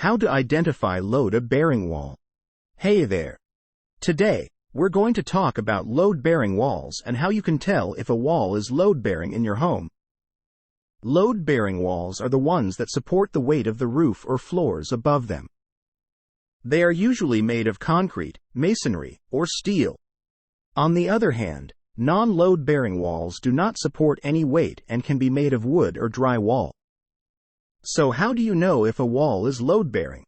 How to identify load-bearing wall. Hey there. Today, we're going to talk about load-bearing walls and how you can tell if a wall is load-bearing in your home. Load-bearing walls are the ones that support the weight of the roof or floors above them. They are usually made of concrete, masonry, or steel. On the other hand, non-load-bearing walls do not support any weight and can be made of wood or drywall. So how do you know if a wall is load-bearing?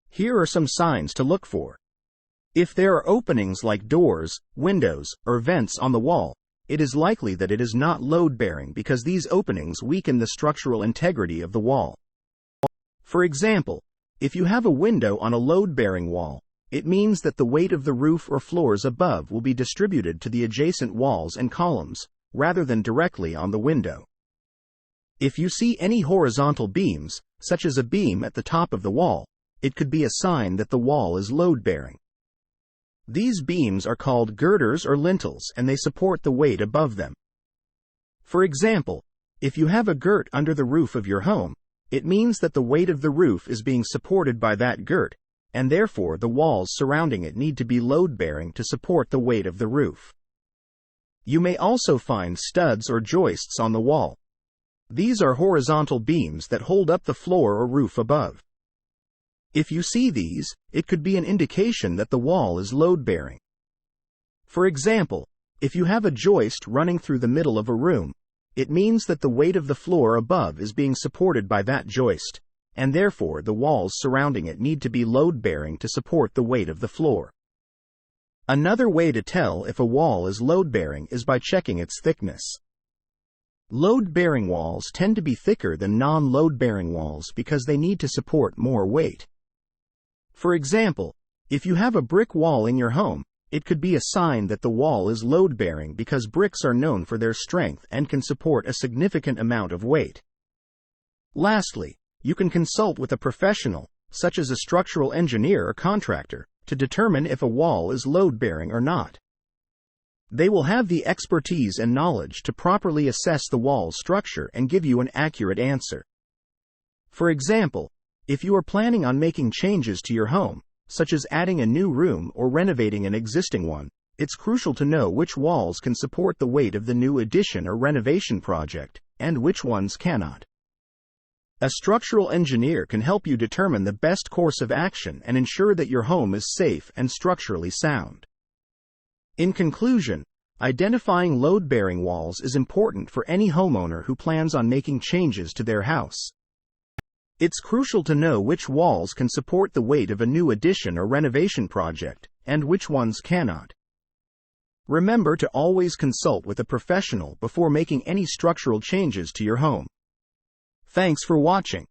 Here are some signs to look for. If there are openings like doors, windows, or vents on the wall, it is likely that it is not load-bearing because these openings weaken the structural integrity of the wall. For example, if you have a window on a load-bearing wall, it means that the weight of the roof or floors above will be distributed to the adjacent walls and columns, rather than directly on the window. If you see any horizontal beams, such as a beam at the top of the wall, it could be a sign that the wall is load-bearing. These beams are called girders or lintels and they support the weight above them. For example, if you have a girt under the roof of your home, it means that the weight of the roof is being supported by that girt, and therefore the walls surrounding it need to be load-bearing to support the weight of the roof. You may also find studs or joists on the wall. These are horizontal beams that hold up the floor or roof above. If you see these, it could be an indication that the wall is load-bearing. For example, if you have a joist running through the middle of a room, it means that the weight of the floor above is being supported by that joist, and therefore the walls surrounding it need to be load-bearing to support the weight of the floor. Another way to tell if a wall is load-bearing is by checking its thickness. Load-bearing walls tend to be thicker than non-load-bearing walls because they need to support more weight. For example, if you have a brick wall in your home, it could be a sign that the wall is load-bearing because bricks are known for their strength and can support a significant amount of weight. Lastly, you can consult with a professional, such as a structural engineer or contractor, to determine if a wall is load-bearing or not. They will have the expertise and knowledge to properly assess the wall's structure and give you an accurate answer. For example, if you are planning on making changes to your home, such as adding a new room or renovating an existing one, it's crucial to know which walls can support the weight of the new addition or renovation project, and which ones cannot. A structural engineer can help you determine the best course of action and ensure that your home is safe and structurally sound. In conclusion, identifying load-bearing walls is important for any homeowner who plans on making changes to their house. It's crucial to know which walls can support the weight of a new addition or renovation project, and which ones cannot. Remember to always consult with a professional before making any structural changes to your home. Thanks for watching.